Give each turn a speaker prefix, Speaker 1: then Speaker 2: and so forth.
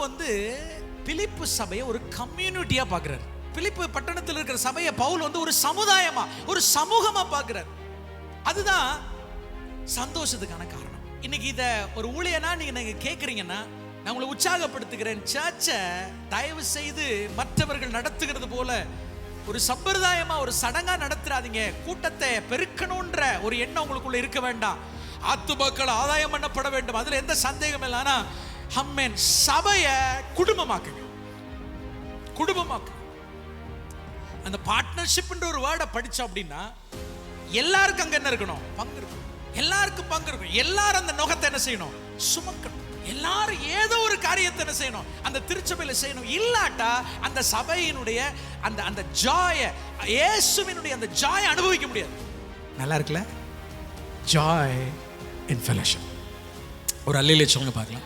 Speaker 1: வந்து பிலிப்பு சபையை ஒரு கம்யூனிட்டியா பார்க்கிறார். பிலிப்பு பட்டணத்தில் இருக்கிற சபையை பவுல் வந்து ஒரு சமுதாயமா, ஒரு சமூகமா பார்க்கிறார். அதுதான் சந்தோஷத்துக்கான காரணம். இன்னைக்கு இதை ஒரு ஊழியனா நீங்க கேட்குறீங்கன்னா, நான் உங்களை உற்சாகப்படுத்துகிறேன். சர்ச்சை தயவு செய்து மற்றவர்கள் நடத்துகிறது போல ஒரு சம்பிரதாயமா, ஒரு சடங்கா நடத்துறாதீங்க. கூட்டத்தை பெருக்கணுன்ற ஒரு எண்ணம் உங்களுக்குள்ள இருக்க வேண்டாம். ஆத்துமக்கள் ஆதாயம் பண்ணப்பட வேண்டும், அதுல எந்த சந்தேகம் இல்லை. ஆனா ஹம்மேன் சபையை குடும்பமாக்குங்க, குடும்பமாக்கு. அந்த பார்ட்னர்ஷிப்ன்ற ஒரு வேர்டை படிச்சோம் அப்படின்னா, எல்லாருக்கும் அங்க என்ன இருக்கணும்? பங்கு இருக்கணும். எல்லாருக்கும் பங்கு இருக்கணும். எல்லாரும் அந்த நுகத்தை என்ன செய்யணும்? சுமக்கணும். எல்லாரும் ஏதோ ஒரு காரியத்தை என்ன செய்யணும்? அந்த திருச்சபையில செய்யணும். இல்லாட்டா அந்த சபையினுடைய அந்த அந்த ஜாய, இயேசுவினுடைய அந்த ஜாய அனுபவிக்க முடியாது. நல்லா இருக்குல்ல? ஜாய் இன் ஃபெலோஷிப். ஒரு அல்லேலூயா சொல்லுங்க பார்க்கலாம்.